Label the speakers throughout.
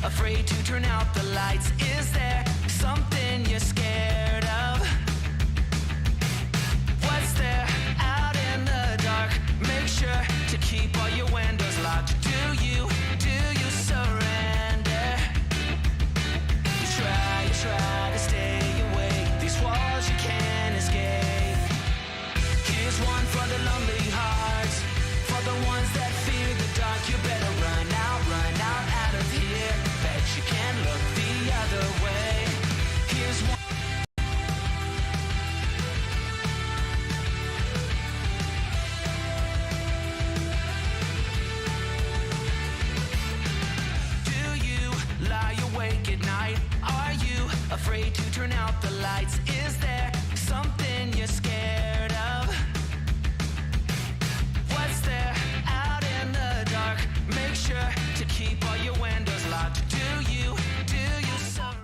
Speaker 1: afraid to turn out the lights? Is there something you're scared of? What's there out in the dark? Make sure to keep all your windows locked. Do you surrender? You try to stay awake. These walls you can't escape. Here's one for the lonely hearts, for the ones that fear the dark. You better run out of here. Bet you can't look the other way. Here's one. Do you lie awake at night? Are you afraid to turn out the lights? Is there something you're scared of? What's there out in the dark? Make sure to keep all your windows locked. Do you surrender?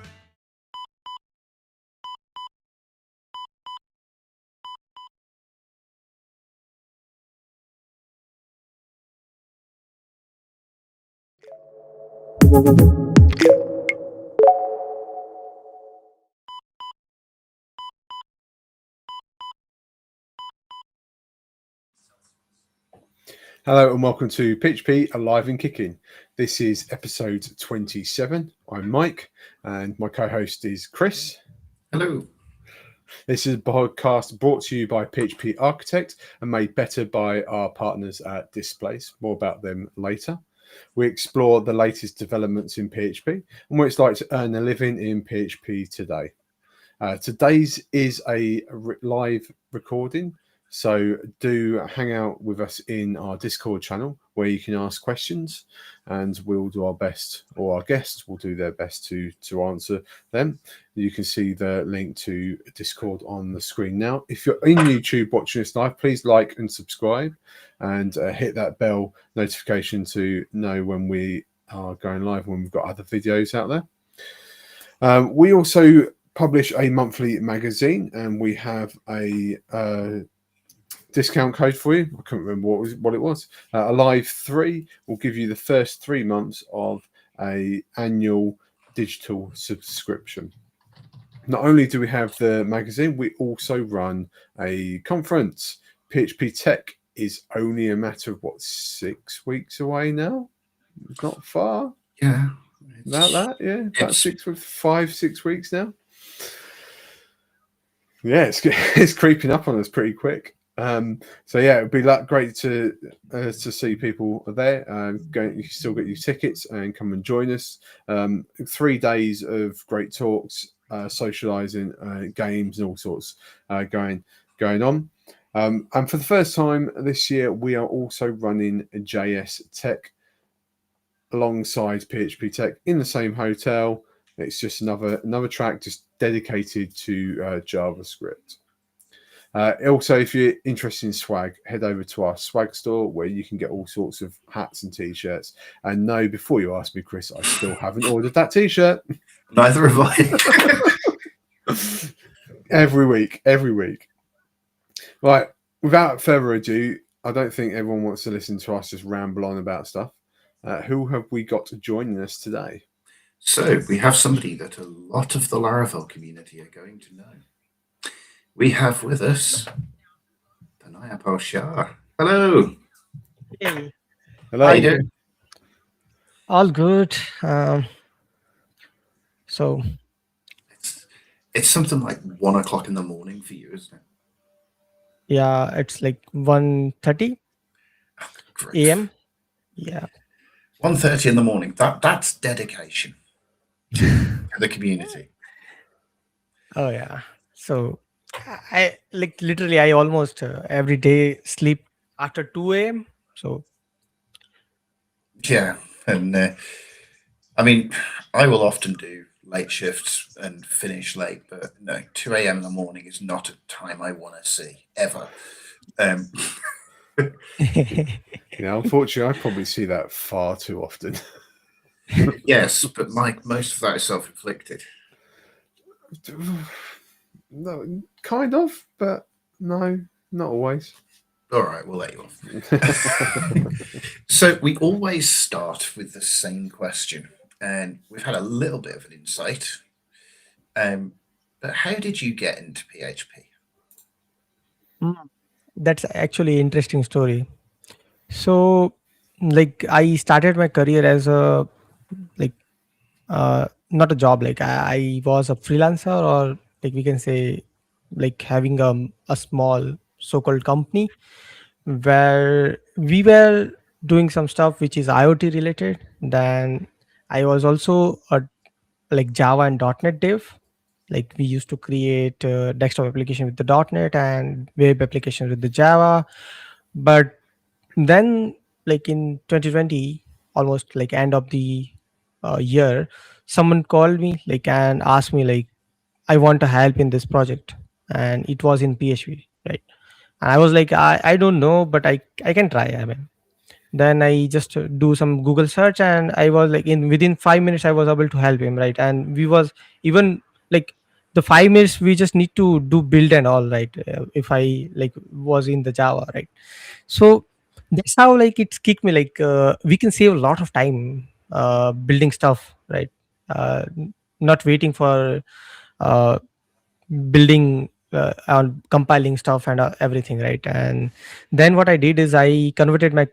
Speaker 2: Hello and welcome to PHP Alive and Kicking. This is episode 27. I'm Mike and my co-host is Chris.
Speaker 3: Hello.
Speaker 2: This is a podcast brought to you by PHP Architect and made better by our partners at Displace. More about them later. We explore the latest developments in PHP and what it's like to earn a living in PHP today. Today's is a live recording So do hang out with us in our Discord channel where you can ask questions, and we'll do our best, or our guests will do their best to answer them. You can see the link to Discord on the screen now. If you're in YouTube watching this live, please like and subscribe, and hit that bell notification to know when we are going live, when we've got other videos out there. We also publish a monthly magazine, and we have a discount code for you. I couldn't remember what it was. Alive 3 will give you the first 3 months of a annual digital subscription. Not only do we have the magazine, we also run a conference. PHP Tech is only a matter of 6 weeks away now. It's not far.
Speaker 3: Yeah.
Speaker 2: About that, yeah. About 5, 6 weeks now. Yeah, it's creeping up on us pretty quick. So yeah, it'd be great to see people there. You can still get your tickets and come and join us. 3 days of great talks, socializing, games, and all sorts going on. And for the first time this year, we are also running JS Tech alongside PHP Tech in the same hotel. It's just another track just dedicated to JavaScript. Also, if you're interested in swag, head over to our swag store where you can get all sorts of hats and t-shirts. And no, before you ask me, Chris, I still haven't ordered that t-shirt.
Speaker 3: Neither have I.
Speaker 2: Every week. Right, without further ado, I don't think everyone wants to listen to us just ramble on about stuff. Who have we got joining us today?
Speaker 3: So we have somebody that a lot of the Laravel community are going to know. We have with us Punyapal Shah. Hello.
Speaker 4: Hey,
Speaker 2: Hello.
Speaker 3: How you doing?
Speaker 4: all good. So
Speaker 3: It's something like 1 o'clock in the morning for you, isn't it?
Speaker 4: yeah, it's like 1:30
Speaker 3: Great.
Speaker 4: a.m. Yeah.
Speaker 3: 1:30 in the morning. That's dedication to the community.
Speaker 4: Oh yeah. So I like literally I almost every day sleep after 2 a.m. So
Speaker 3: Yeah, and I mean, I will often do late shifts and finish late, but no, 2 a.m. in the morning is not a time I want to see ever.
Speaker 2: Yeah, unfortunately, I probably see that far too often.
Speaker 3: Yes, but Mike, most of that is self-inflicted.
Speaker 2: No, kind of, but no, not always.
Speaker 3: All right, we'll let you off. So we always start with the same question, and we've had a little bit of an insight. But how did you get into PHP?
Speaker 4: that's actually an interesting story. So like I started my career as a like not a job, like I was a freelancer, or like we can say like having a small so-called company where we were doing some stuff which is IoT related. Then I was also a like Java and .NET dev. Like we used to create desktop application with the .NET and web applications with the Java. But then like in 2020, almost like end of the year, someone called me like and asked me like I want to help in this project, and it was in PHP, right? And I was like I don't know, but I can try. I mean, then I just do some Google search, and I was like in within 5 minutes I was able to help him, right? And we was even like the 5 minutes we just need to do build and all, right? If I like was in the Java, right? So that's how like it's kicked me like we can save a lot of time building stuff, right? Not waiting for uh, building on compiling stuff and everything, right? And then what I did is I converted my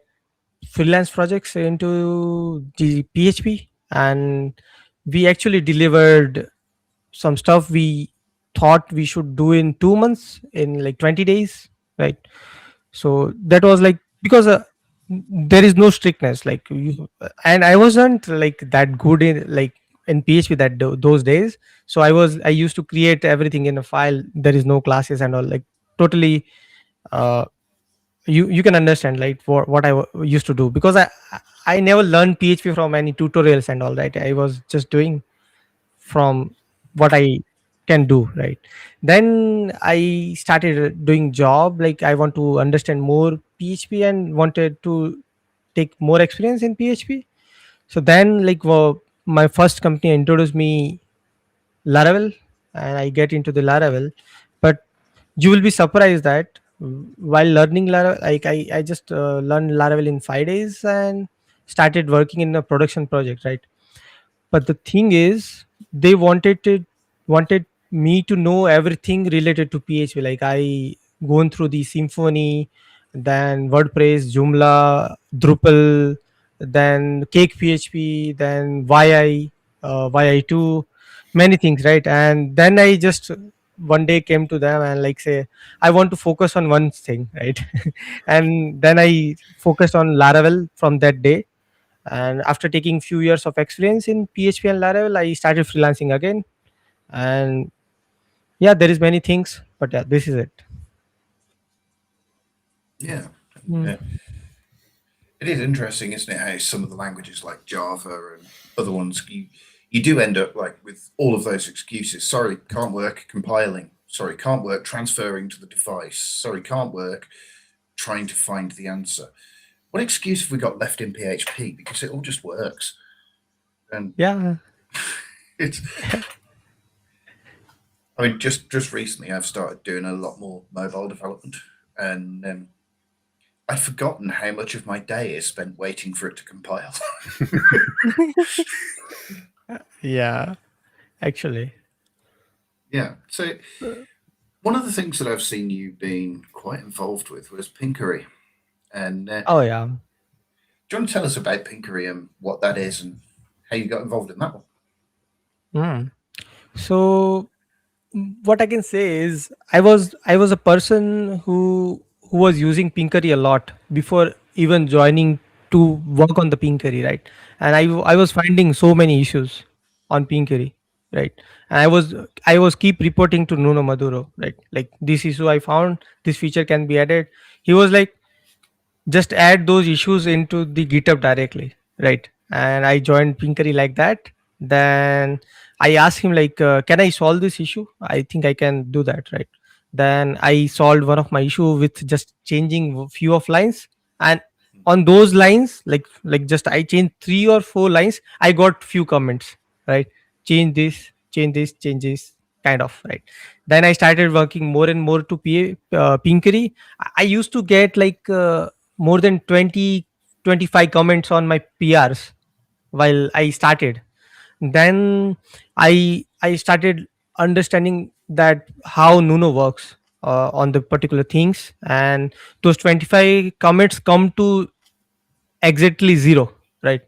Speaker 4: freelance projects into the PHP, and we actually delivered some stuff we thought we should do in 2 months in like 20 days, right? So that was like because there is no strictness like you, and I wasn't like that good in like in PHP those days. So I used to create everything in a file. There is no classes and all, like totally you can understand like what used to do, because I never learned PHP from any tutorials and all, right? I was just doing from what I can do, right? Then I started doing job, like I want to understand more PHP and wanted to take more experience in PHP. So then like my first company introduced me Laravel, and I get into the Laravel. But you will be surprised that while learning Laravel, like I just learned Laravel in 5 days and started working in a production project, right? But the thing is, they wanted me to know everything related to PHP. Like I gone through the Symfony, then WordPress, Joomla, Drupal, then Cake PHP, then YI2, many things, right? And then I just one day came to them and like say I want to focus on one thing, right? And then I focused on Laravel from that day. And after taking few years of experience in PHP and Laravel, I started freelancing again. And yeah, there is many things, but yeah, this is it.
Speaker 3: Yeah.
Speaker 4: Mm.
Speaker 3: It is interesting, isn't it, how some of the languages like Java and other ones, you do end up like with all of those excuses. Sorry, can't work compiling. Sorry, can't work transferring to the device. Sorry, can't work trying to find the answer. What excuse have we got left in PHP? Because it all just works. And
Speaker 4: Yeah.
Speaker 3: it's, I mean, just recently I've started doing a lot more mobile development, and I'd forgotten how much of my day is spent waiting for it to compile.
Speaker 4: Yeah, actually.
Speaker 3: Yeah. So one of the things that I've seen you being quite involved with was Pinkery. And
Speaker 4: Oh yeah.
Speaker 3: do you want to tell us about Pinkery and what that is and how you got involved in that one?
Speaker 4: Mm. So what I can say is I was a person who was using Pinkery a lot before even joining to work on the Pinkery, right? And I was finding so many issues on Pinkery, right? And I was keep reporting to Nuno Maduro, right? Like this issue I found, this feature can be added. He was like, just add those issues into the GitHub directly, right? And I joined Pinkery like that. Then I asked him like, can I solve this issue? I think I can do that, right? Then I solved one of my issue with just changing few of lines. And on those lines, like just I changed 3 or 4 lines, I got few comments, right? Change this, change this, change this, kind of, right? Then I started working more and more to Pinkery. I used to get like more than 20-25 comments on my PRs while I started. Then I started understanding that how Nuno works on the particular things, and those 25 comments come to exactly zero, right?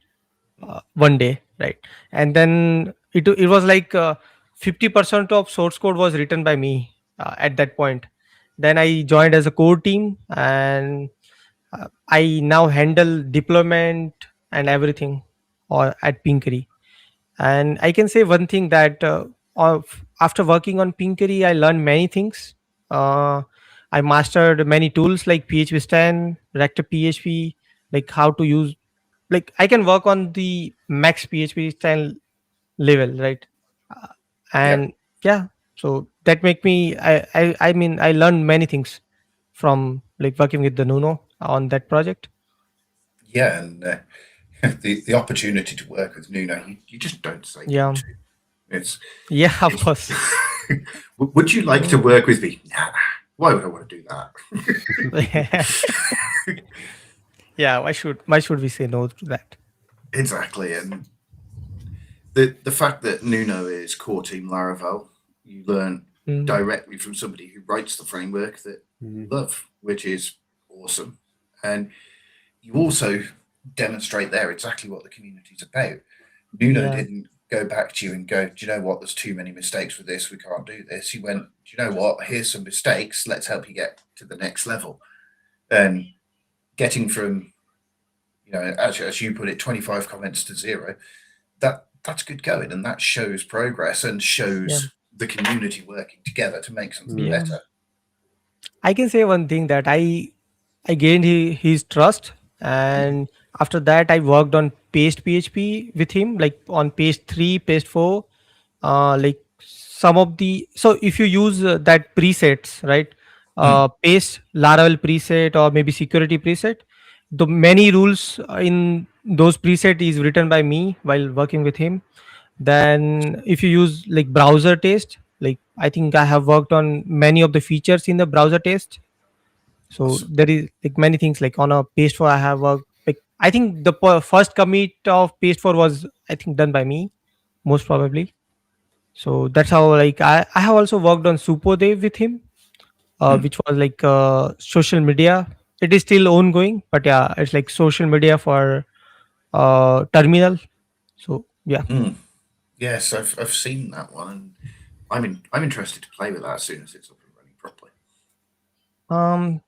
Speaker 4: One day, right? And then it was like 50% of source code was written by me at that point. Then I joined as a core team, and I now handle deployment and everything at Pinkery. And I can say one thing that after working on Pinkery, I learned many things. Uh, I mastered many tools like PHP Stan, Rector PHP, like how to use, like I can work on the max PHP Stan level, right? Uh,
Speaker 3: Yeah.
Speaker 4: and yeah, so that make me, I mean, I learned many things from like working with the Nuno on that project.
Speaker 3: Yeah. And the opportunity to work with Nuno, you just don't say no
Speaker 4: Yeah.
Speaker 3: to. It's,
Speaker 4: Yeah, of
Speaker 3: it's
Speaker 4: course.
Speaker 3: would you like to
Speaker 4: Mm.
Speaker 3: work with me? Nah, why would I want to do that?
Speaker 4: Yeah, why should we say no to that?
Speaker 3: Exactly. And the fact that Nuno is core team Laravel, you learn
Speaker 4: Mm.
Speaker 3: directly from somebody who writes the framework that you love, which is awesome. And you also demonstrate there exactly what the community's about. Nuno
Speaker 4: Yeah.
Speaker 3: didn't go back to you and go, do you know what, there's too many mistakes with this, we can't do this. He went, do you know what, here's some mistakes, let's help you get to the next level. And getting from, as you put it, 25 comments to 0, that's good going, and that shows progress and
Speaker 4: Yeah.
Speaker 3: shows the community working together to make something
Speaker 4: Yeah.
Speaker 3: better.
Speaker 4: I can say one thing that I gained his trust, and after that I worked on paste PHP with him, like on page 3, page 4. Like some of the, so if you use that presets, right?
Speaker 3: Mm,
Speaker 4: Paste Laravel preset or maybe security preset. The many rules in those preset is written by me while working with him. Then if you use like browser test, like I think I have worked on many of the features in the browser test. So
Speaker 3: awesome.
Speaker 4: there is like many things like on a page 4 I have worked, like I think the first commit of page 4 was I think done by me, most probably. So that's how, like I have also worked on Superdev with him,
Speaker 3: Mm,
Speaker 4: which was like social media. It is still ongoing, but yeah, it's like social media for terminal. So yeah.
Speaker 3: mm. Yes, I've seen that one, and I'm interested to play with that as soon as it's up and running properly.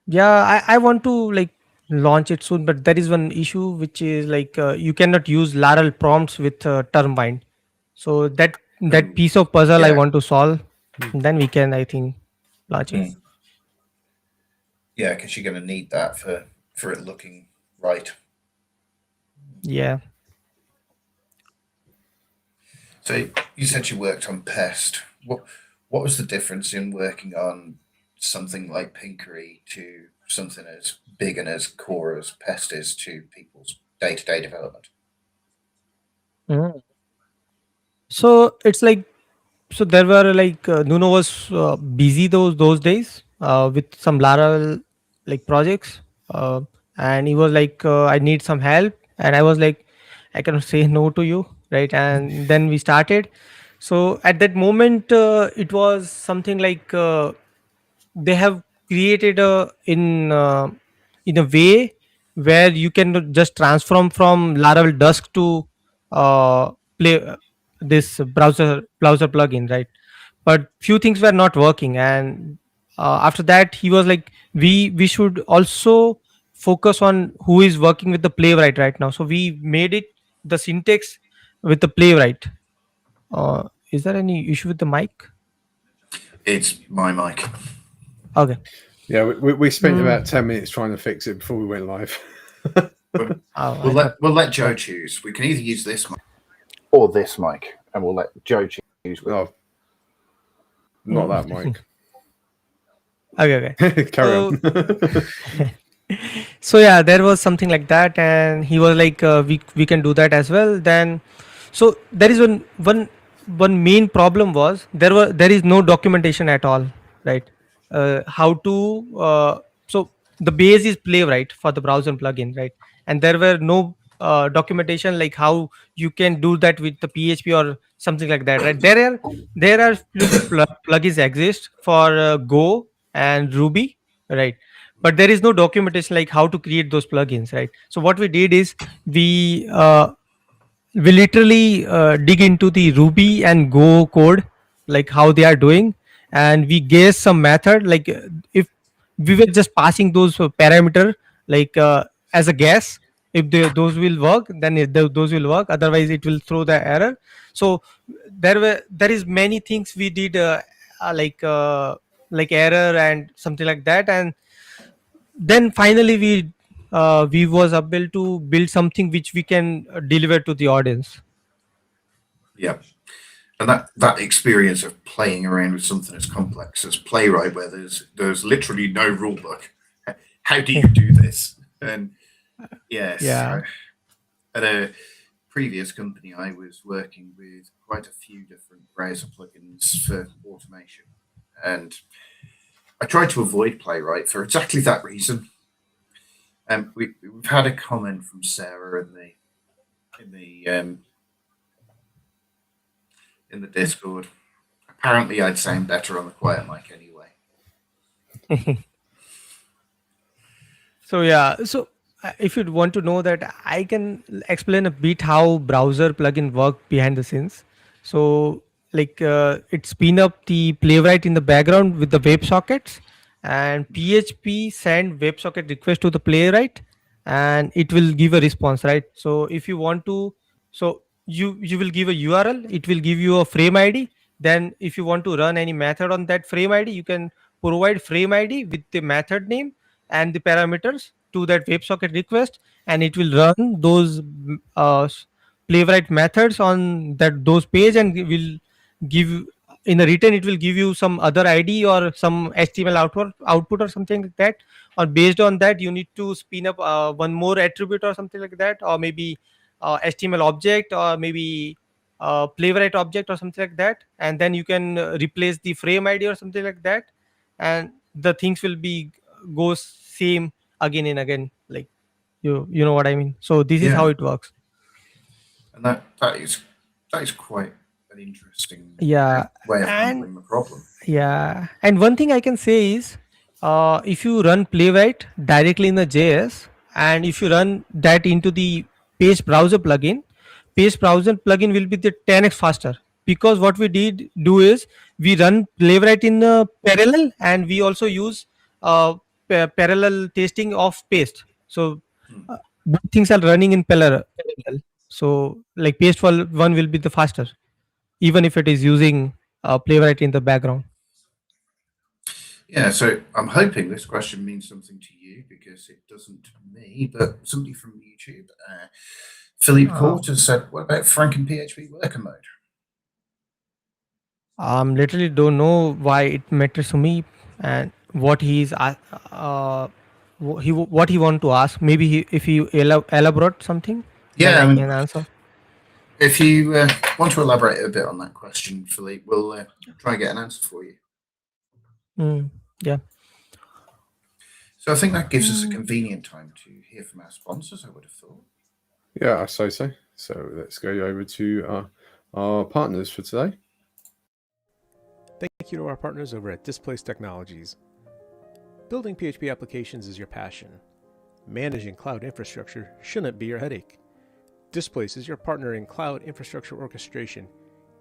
Speaker 4: Yeah, I want to like launch it soon, but there is one issue which is like you cannot use Laravel prompts with termbind. So that
Speaker 3: Oh,
Speaker 4: piece of puzzle I
Speaker 3: yeah,
Speaker 4: want to solve.
Speaker 2: Hmm.
Speaker 4: Then we can, I think, launch it.
Speaker 3: mm, yeah, because you're going to need that for it looking right.
Speaker 4: Yeah.
Speaker 3: So you said you worked on Pest. What was the difference in working on something like Pinkery to something as big and as core as Pest is to people's day-to-day development?
Speaker 4: Mhm. So it's like, so there were like Nuno was busy those days with some Laravel like projects, and he was like, I need some help, and I was like, I cannot say no to you, right? And then we started. So at that moment, it was something like they have created in a way where you can just transform from Laravel Dusk to play this browser plugin, right? But few things were not working, and after that he was like, we should also focus on who is working with the playwright right now. So we made it the syntax with the playwright. Is there any issue with the mic?
Speaker 3: It's my mic.
Speaker 4: Okay.
Speaker 2: Yeah, we spent about
Speaker 4: Mm,
Speaker 2: 10 minutes trying to fix it before we went live.
Speaker 3: But
Speaker 4: I thought,
Speaker 3: we'll let
Speaker 4: yeah.
Speaker 3: Joe choose. We can either use this mic or this mic, and we'll let Joe choose.
Speaker 2: Oh, not
Speaker 4: Mm.
Speaker 2: that mic.
Speaker 4: Okay, okay.
Speaker 2: Carry on.
Speaker 4: So so yeah, there was something like that, and he was like, we can do that as well. Then, so there is one main problem was there is no documentation at all, right? How to so the base is Playwright for the browser plugin, right? And there were no documentation like how you can do that with the PHP or something like that, right? There are few plugins exist for Go and Ruby, right? But there is no documentation like how to create those plugins, right? So what we did is we literally dig into the Ruby and Go code, like how they are doing, and we guess some method, like if we were just passing those parameter, like as a guess, if those will work, then those will work, otherwise it will throw the error. So there is many things we did, uh, like uh, like error and something like that, and then finally we was able to build something which we can deliver to the audience.
Speaker 3: Yeah, and that experience of playing around with something as complex as Playwright, where there's literally no rule book. How do you do this? And yes,
Speaker 4: Yeah.
Speaker 3: at a previous company, I was working with quite a few different browser plugins for automation, and I tried to avoid Playwright for exactly that reason. We've had a comment from Sarah in the Discord. Apparently, I'd sound better on the quiet mic anyway.
Speaker 4: So yeah, so if you want to know that, I can explain a bit how browser plugin work behind the scenes. So like it spin up the Playwright in the background with the WebSockets, and PHP send WebSocket request to the Playwright, and it will give a response, right? So if you want to, so you will give a URL, it will give you a frame ID. Then if you want to run any method on that frame ID, you can provide frame ID with the method name and the parameters to that WebSocket request, and it will run those playwright methods on that those page, and it will give in a return it will give you some other ID or some HTML output or something like that. Or based on that, you need to spin up one more attribute or something like that, or maybe HTML object, or maybe playwright object or something like that, and then you can replace the frame ID or something like that, and the things will be goes same again and again, like you know what I mean. So this is how
Speaker 3: Yeah.
Speaker 4: it works.
Speaker 3: And that is quite an interesting
Speaker 4: Yeah.
Speaker 3: way of
Speaker 4: And
Speaker 3: handling the problem.
Speaker 4: yeah, and one thing I can say is, if you run Playwright directly in the JS, and if you run that into the Page Browser plugin, Page Browser plugin will be the 10x faster, because what we did do is we run Playwright in parallel, and we also use parallel testing of Paste. So uh, both things are running in parallel. So like Paste one will be the faster, even if it is using Playwright in the background.
Speaker 3: Yeah, so I'm hoping this question means something to you, because it doesn't to me, but somebody from YouTube, Philippe Court, has said, what about Franken PHP worker mode?
Speaker 4: Literally don't know why it matters to me, and what he's what he want to ask. Maybe if he elaborate something, then
Speaker 3: Yeah,
Speaker 4: I
Speaker 3: I mean,
Speaker 4: can answer.
Speaker 3: if you want to elaborate a bit on that question, Philippe, we'll try and get an answer for you.
Speaker 4: Yeah.
Speaker 3: So I think that gives us a convenient time to hear from our sponsors, I would have thought.
Speaker 2: Yeah, I say so. So let's go over to our partners for today.
Speaker 5: Thank you to our partners over at Displace Technologies. Building PHP applications is your passion. Managing cloud infrastructure shouldn't be your headache. Displace is your partner in cloud infrastructure orchestration,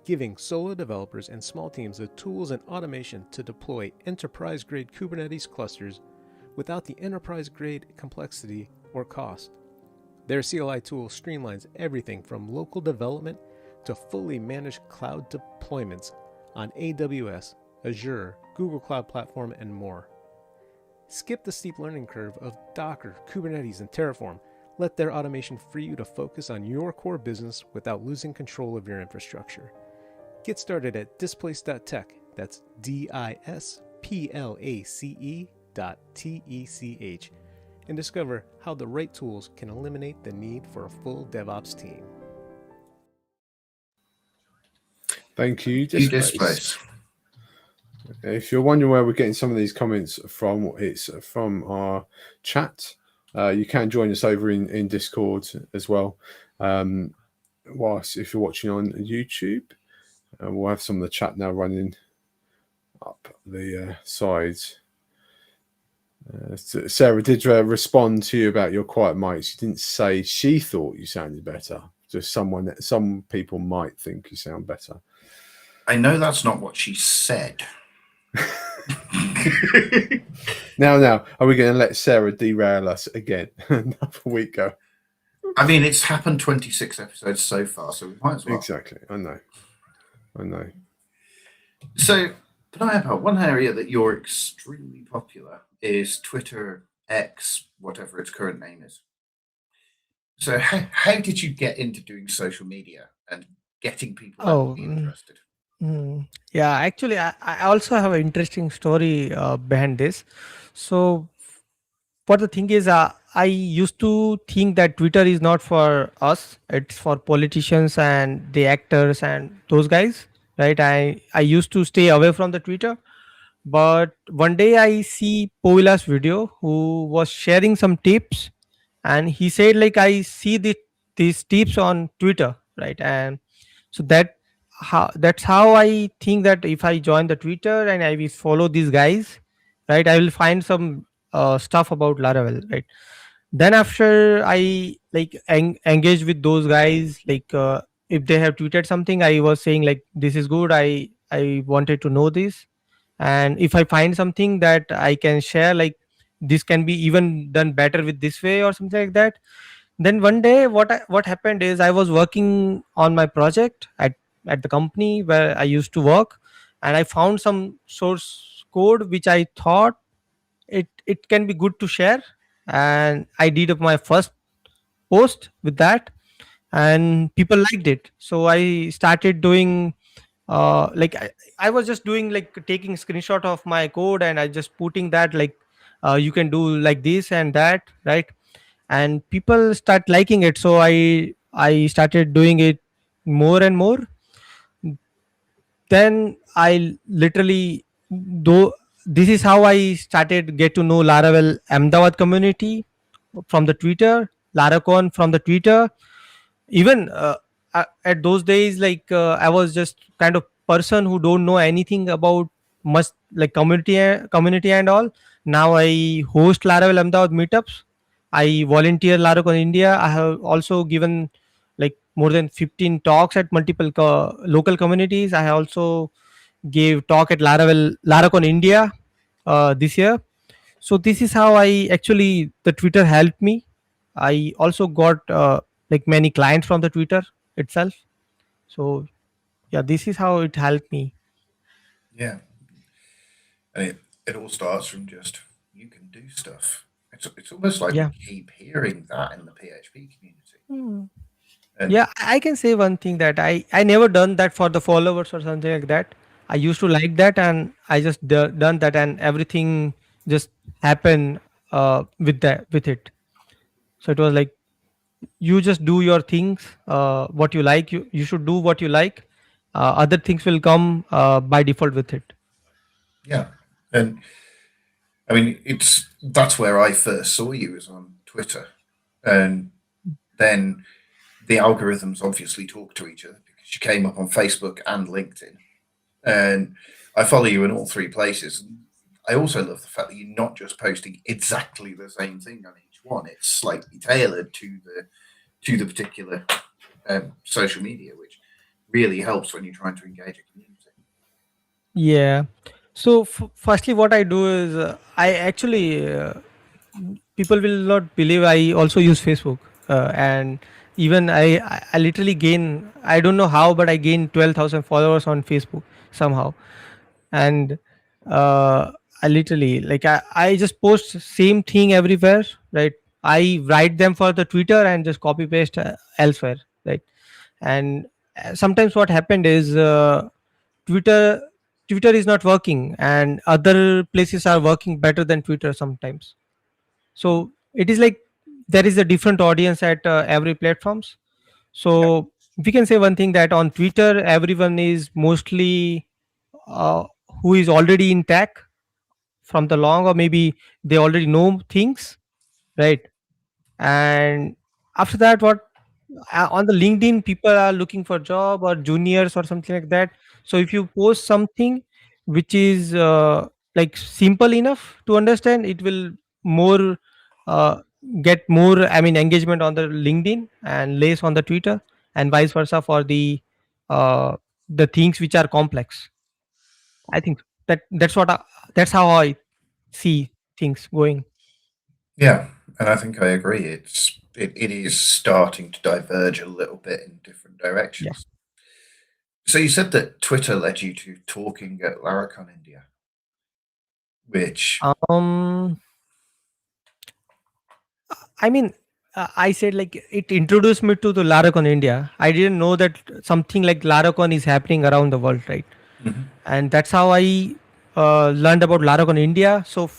Speaker 5: giving solo developers and small teams the tools and automation to deploy enterprise-grade Kubernetes clusters without the enterprise-grade complexity or cost. Their CLI tool streamlines everything from local development to fully managed cloud deployments on AWS, Azure, Google Cloud Platform, and more. Skip the steep learning curve of Docker, Kubernetes, and Terraform. Let their automation free you to focus on your core business without losing control of your infrastructure. Get started at displace.tech. That's displace.tech, and discover how the right tools can eliminate the need for a full DevOps team.
Speaker 2: Thank you,
Speaker 3: Displace.
Speaker 2: Displace. If you're wondering where we're getting some of these comments from, it's from our chat. You can join us over in Discord as well. Whilst if you're watching on YouTube, we'll have some of the chat now running up the sides. Sarah did respond to you about your quiet mic. She didn't say she thought you sounded better. Just some people might think you sound better.
Speaker 3: I know that's not what she said.
Speaker 2: Now, are we going to let Sarah derail us again? Another week go.
Speaker 3: I mean, it's happened 26 episodes so far, so we might as well.
Speaker 2: Exactly. I know.
Speaker 3: So, Punyapal, one area that you're extremely popular is Twitter, X, whatever its current name is. So how did you get into doing social media and getting people interested?
Speaker 4: Yeah, actually, I also have an interesting story behind this. So what the thing is, I used to think that Twitter is not for us, it's for politicians and the actors and those guys, right? I used to stay away from the Twitter. But one day I see Povila's video, who was sharing some tips, and he said like, I see these tips on Twitter, right? And so that's how I think that if I join the Twitter and I will follow these guys, right, I will find some stuff about Laravel, right? Then after I like engage with those guys, like if they have tweeted something, I was saying like, this is good, I wanted to know this, and if I find something that I can share, like this can be even done better with this way or something like that. Then one day what happened is, I was working on my project at the company where I used to work, and I found some source code which I thought it can be good to share, and I did my first post with that, and people liked it. So I started doing like I was just doing like taking screenshot of my code, and I just putting that like you can do like this and that, right? And people start liking it, so I started doing it more and more. Then I literally, though, this is how I started get to know Laravel Ahmedabad community from the Twitter, Laracon from the Twitter. Even at those days, like I was just kind of person who don't know anything about much like community and all. Now I host Laravel Ahmedabad meetups. I volunteer Laracon India. I have also given like more than 15 talks at multiple local communities. I also gave talk at Laracon India this year. So this is how I actually the Twitter helped me. I also got like many clients from the Twitter itself. So yeah, this is how it helped me.
Speaker 3: Yeah. And it all starts from just you can do stuff. It's almost like we
Speaker 4: Yeah.
Speaker 3: keep hearing that in the PHP community.
Speaker 4: Hmm.
Speaker 3: And
Speaker 4: Yeah, I can say one thing that I never done that for the followers or something like that. I used to like that, and I just done that, and everything just happened with that with it. So it was like you just do your things, what you like. You should do what you like. Other things will come by default with it.
Speaker 3: yeah. And I mean, that's where I first saw you, was on Twitter. And then the algorithms obviously talk to each other because you came up on Facebook and LinkedIn. And I follow you in all three places. I also love the fact that you're not just posting exactly the same thing on each one. It's slightly tailored to the particular social media, which really helps when you're trying to engage a community.
Speaker 4: Yeah. So firstly, what I do is I actually people will not believe I also use Facebook, and even I literally gain, I don't know how, but I gained 12,000 followers on Facebook somehow. And I literally like I just post same thing everywhere, right? I write them for the Twitter and just copy paste elsewhere, right? And sometimes what happened is Twitter Twitter is not working, and other places are working better than Twitter sometimes. So it is like there is a different audience at every platforms.
Speaker 3: Yeah.
Speaker 4: So we can say one thing, that on Twitter everyone is mostly uh, who is already in tech from the long, or maybe they already know things, right? And after that, what on the LinkedIn, people are looking for job or juniors or something like that. So if you post something which is like simple enough to understand, it will more uh, get more, I mean, engagement on the LinkedIn and less on the Twitter, and vice versa for uh, the things which are complex. I think that's how I see things going.
Speaker 3: Yeah, and I think I agree. It is starting to diverge a little bit in different
Speaker 4: Yeah.
Speaker 3: directions. So you said that Twitter led you to talking at Laracon India, which
Speaker 4: Um, I mean, I said like it introduced me to the Laracon India. I didn't know that something like Laracon is happening around the world, right?
Speaker 3: Mhm.
Speaker 4: And that's how I learned about Laracon India. So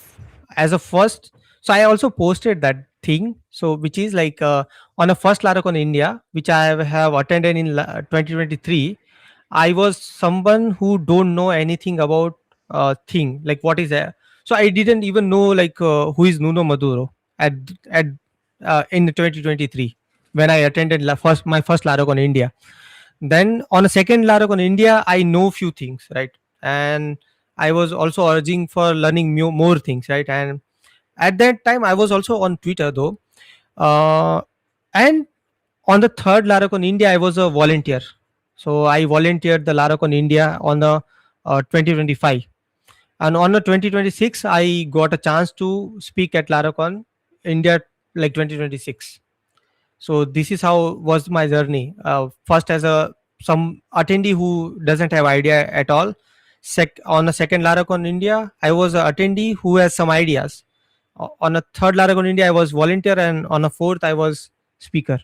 Speaker 4: as a first, so I also posted that thing. So which is like on a first Laracon India, which I have attended in 2023. I was someone who don't know anything about thing like what is that. So I didn't even know like who is Nuno Maduro at at in 2023 when I attended my first Laracon India. Then on a second Laracon India, I know few things, right? And I was also urging for learning more things, right? And at that time, I was also on Twitter though, and on the third Laracon India, I was a volunteer. So I volunteered the Laracon India on the 2025, and on the 2026, I got a chance to speak at Laracon India like 2026. So this is how was my journey. First as a some attendee who doesn't have idea at all, on a second Laracon India, I was an attendee who has some ideas. On a third Laracon India, I was volunteer, and on a fourth, I was speaker.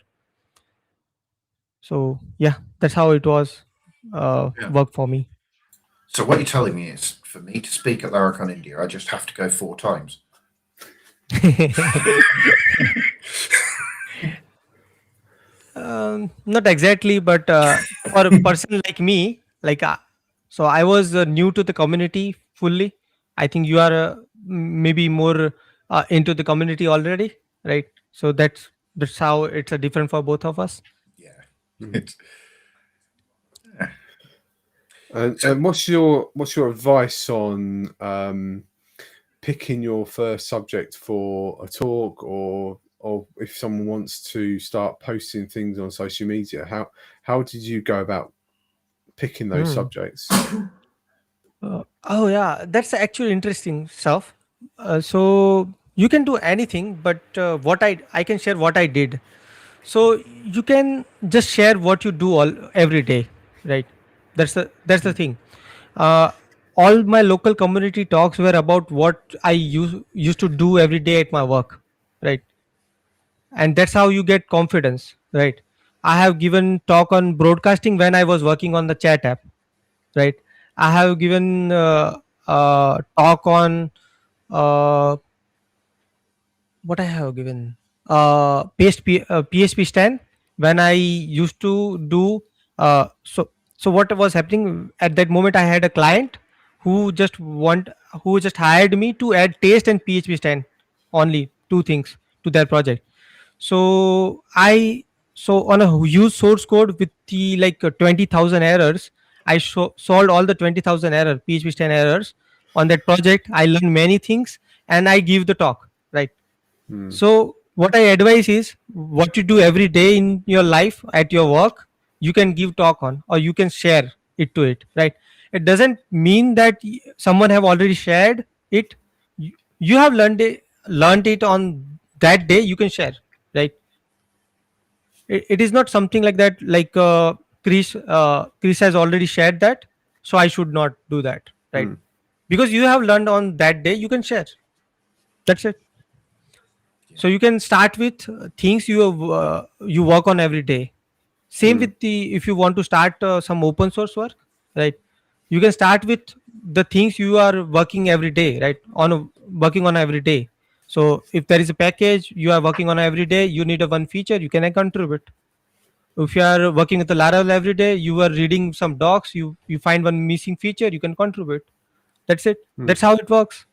Speaker 4: So yeah, that's how it was
Speaker 3: Yeah.
Speaker 4: work for me.
Speaker 3: So what you're telling me is, for me to speak at Laracon India, I just have to go 4 times.
Speaker 4: Not exactly, but for a person like me, like so I was new to the community fully. I think you are maybe more into the community already, right? So that's how it's different for both of us.
Speaker 3: Yeah.
Speaker 2: Mm.
Speaker 3: It's,
Speaker 2: And what's your advice on picking your first subject for a talk, or if someone wants to start posting things on social media? How did you go about picking those subjects?
Speaker 4: Oh yeah, that's actually interesting stuff. So you can do anything, but what I can share what I did. So you can just share what you do all every day, right? That's the thing. Uh, all my local community talks were about what I used to do every day at my work, right? And that's how you get confidence, right? I have given talk on broadcasting when I was working on the chat app, right? I have given talk on uh, what I have given PHP stand when I used to do so what was happening at that moment. I had a client who who just hired me to add taste and PHP stand, only two things to their project. So on a huge source code with the 20,000 errors, I solved all the 20,000 PHP stand errors on that project. I learned many things and I give the talk, right? So what I advise is what you do every day in your life at your work, you can give talk on, or you can share it to it, right? It doesn't mean that someone have already shared it. You have learned it on that day. You can share, right? It is not something like that. Like Chris has already shared that, so I should not do that, right? Because you have learned on that day, you can share. That's it. So you can start with things you work on every day. Same with the if you want to start some open source work, right? You can start with the things you are working every day, right? Working on every day. So if there is a package you are working on every day, you need a one feature, you can contribute. If you are working with the Laravel every day, you are reading some docs, you find one missing feature, you can contribute. That's it. That's how it works.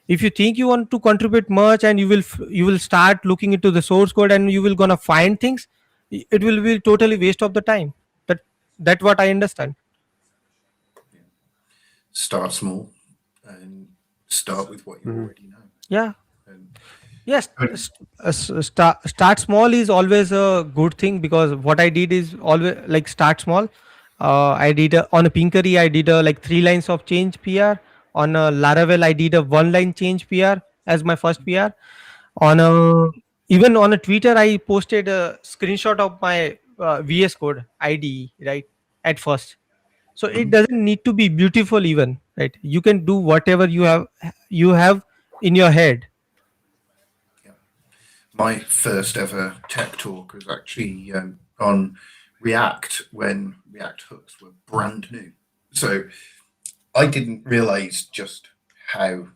Speaker 4: If you think you want to contribute much and you will start looking into the source code and you will gonna find things, it will be totally waste of the time. That's what I understand.
Speaker 3: start small and start with what you already know.
Speaker 4: Yeah.
Speaker 3: And
Speaker 4: Yes,
Speaker 3: Good.
Speaker 4: start small is always a good thing, because what I did is always like start small. I did on a Pinkery, I did like 3 lines of change PR. On a Laravel, I did a 1 line change PR as my first PR. On a Even on a Twitter, I posted a screenshot of my VS Code IDE, right, at first. So it doesn't need to be beautiful even, right? You can do whatever you have in your head.
Speaker 3: Yeah. My first ever tech talk was actually on React when React hooks were brand new. So I didn't realize just how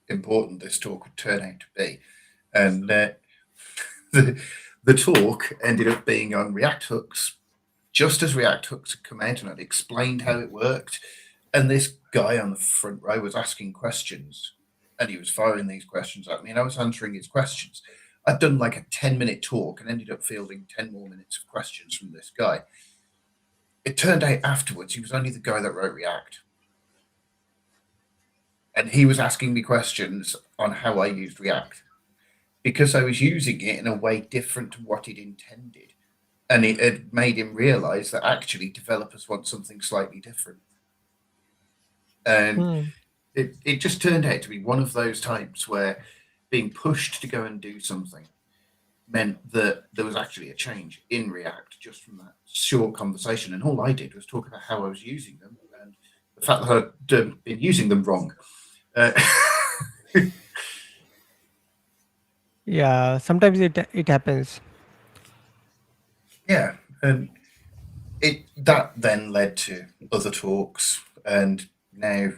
Speaker 3: important this talk would turn out to be. And the talk ended up being on React hooks, just as React hooks had come out, and I'd explained how it worked. And this guy on the front row was asking questions, and he was firing these questions at me, and I was answering his questions. I'd done like a 10-minute talk and ended up fielding 10 more minutes of questions from this guy. It turned out afterwards he was only the guy that wrote React. And he was asking me questions on how I used React, because I was using it in a way different to what he'd intended. And it had made him realize that actually developers want something slightly different. And it just turned out to be one of those times where being pushed to go and do something meant that there was actually a change in React just from that short conversation. And all I did was talk about how I was using them and the fact that I've been using them wrong.
Speaker 4: Yeah, sometimes it happens.
Speaker 3: Yeah, and that then led to other talks, and now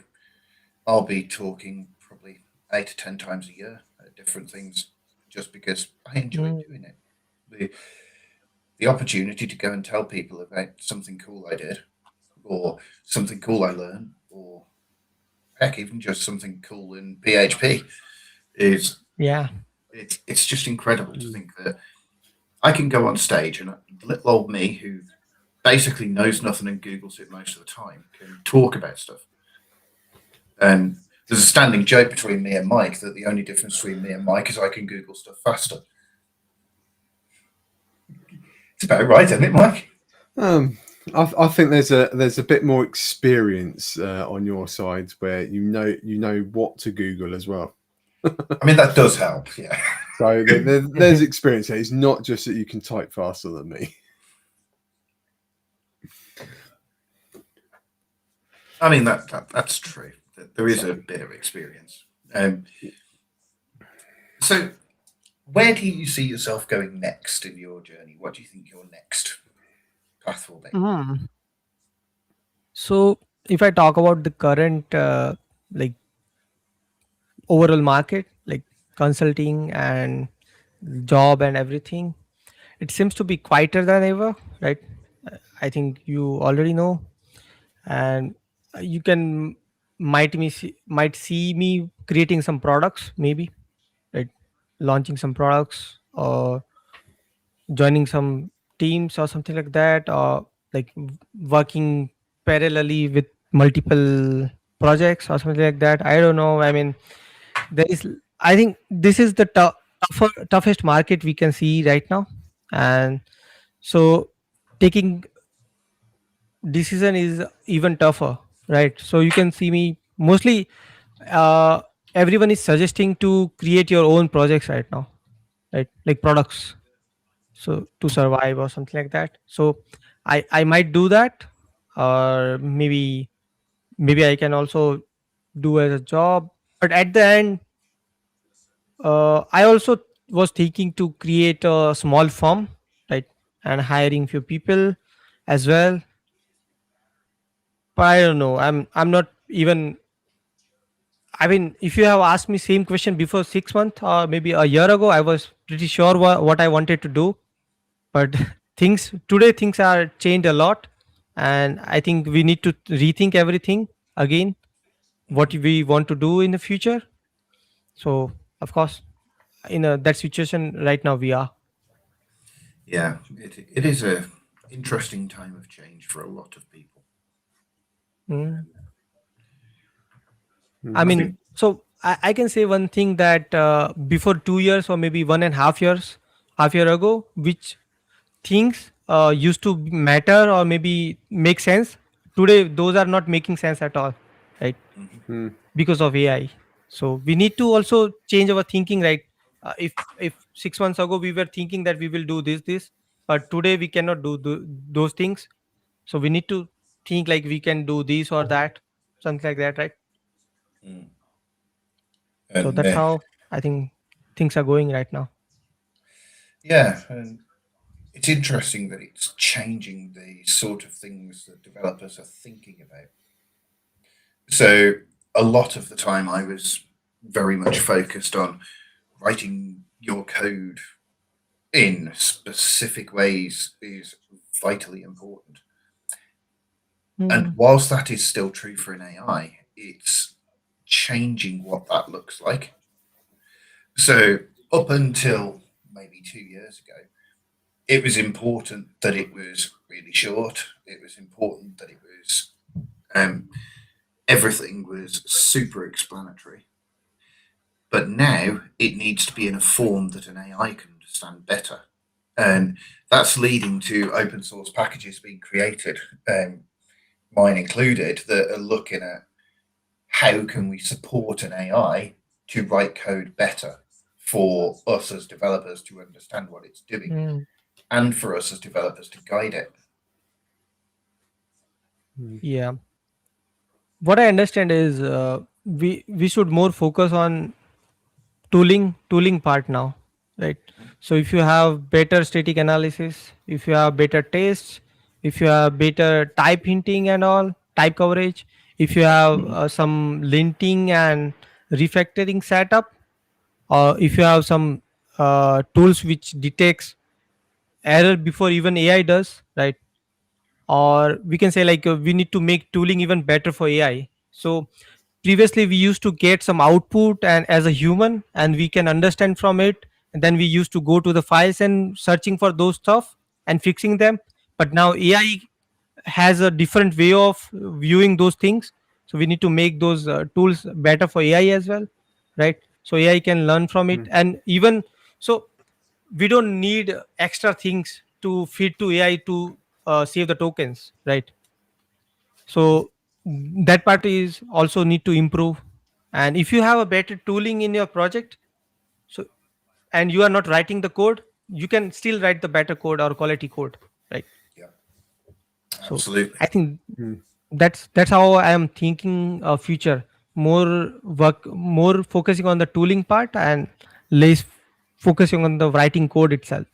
Speaker 3: I'll be talking probably 8 to 10 times a year at different things, just because I enjoy doing it. The opportunity to go and tell people about something cool I did, or something cool I learned, or heck, even just something cool in PHP is
Speaker 4: Yeah.
Speaker 3: it's just incredible to think that I can go on stage and little old me, who basically knows nothing and Googles it most of the time, can talk about stuff. And there's a standing joke between me and Mike that the only difference between me and Mike is I can Google stuff faster. It's about right, isn't it, Mike?
Speaker 2: I think there's a bit more experience on your side where you know what to Google as well.
Speaker 3: I mean, that does help, yeah.
Speaker 2: So there's experience there. It's not just that you can type faster than me.
Speaker 3: I mean, that's true. There is a bit of experience. So where do you see yourself going next in your journey? What do you think your next path will be?
Speaker 4: So if I talk about the current like overall market, like consulting and job and everything, it seems to be quieter than ever, right? I think you already know, and you can might see me creating some products, maybe, right? Launching some products or joining some teams or something like that, or like working parallelly with multiple projects or something like that. I don't know. I mean, there is. I think this is the toughest market we can see right now, and so taking decision is even tougher, right? So you can see me mostly. Uh, Everyone is suggesting to create your own projects right now, right? Like products, so to survive or something like that. So I might do that, or maybe I can also do as a job. But at the end, I also was thinking to create a small firm, right, and hiring few people as well. But I don't know. I'm not even. I mean, if you have asked me same question before 6 months or maybe a year ago, I was pretty sure what I wanted to do. But things are changed a lot, and I think we need to rethink everything again. What we want to do in the future. So of course, in that situation right now we are.
Speaker 3: Yeah, it is a interesting time of change for a lot of people.
Speaker 4: Mm. I
Speaker 3: I
Speaker 4: mean,
Speaker 3: think
Speaker 4: so I can say one thing that before 2 years or maybe 1.5 years, half year ago, which things used to matter or maybe make sense, today those are not making sense at all, right? Because of AI. So we need to also change our thinking, right? If 6 months ago we were thinking that we will do this, but today we cannot do those things. So we need to think like we can do this or that, something like that, right? So
Speaker 3: and
Speaker 4: that's how I think things are going right now.
Speaker 3: yeah, and it's interesting that it's changing the sort of things that developers are thinking about. So a lot of the time I was very much focused on writing your code in specific ways is vitally important. And whilst that is still true for an AI, it's changing what that looks like. So up until maybe 2 years ago, it was important that it was really short. It was important that it was everything was super explanatory. But now it needs to be in a form that an AI can understand better. And that's leading to open source packages being created, mine included, that are looking at how can we support an AI to write code better for us as developers to understand what it's doing, and for us as developers to guide it.
Speaker 4: Yeah. what I understand is we should more focus on tooling part now, right? So if you have better static analysis, if you have better tests, if you have better type hinting and all type coverage, if you have some linting and refactoring setup, or if you have some tools which detects error before even AI does, right? Or we can say like we need to make tooling even better for AI. So previously we used to get some output and as a human and we can understand from it, and then we used to go to the files and searching for those stuff and fixing them. But now AI has a different way of viewing those things, so we need to make those tools better for AI as well, right? So AI can learn from it,
Speaker 2: Mm.
Speaker 4: and even so we don't need extra things to feed to AI to save the tokens, right? So that part is also need to improve. And if you have a better tooling in your project, so and you are not writing the code, you can still write the better code or quality code, right?
Speaker 3: Yeah,
Speaker 4: So
Speaker 3: absolutely.
Speaker 4: I think
Speaker 2: Mm.
Speaker 4: that's how I am thinking of future. More work, more focusing on the tooling part and less focusing on the writing code itself.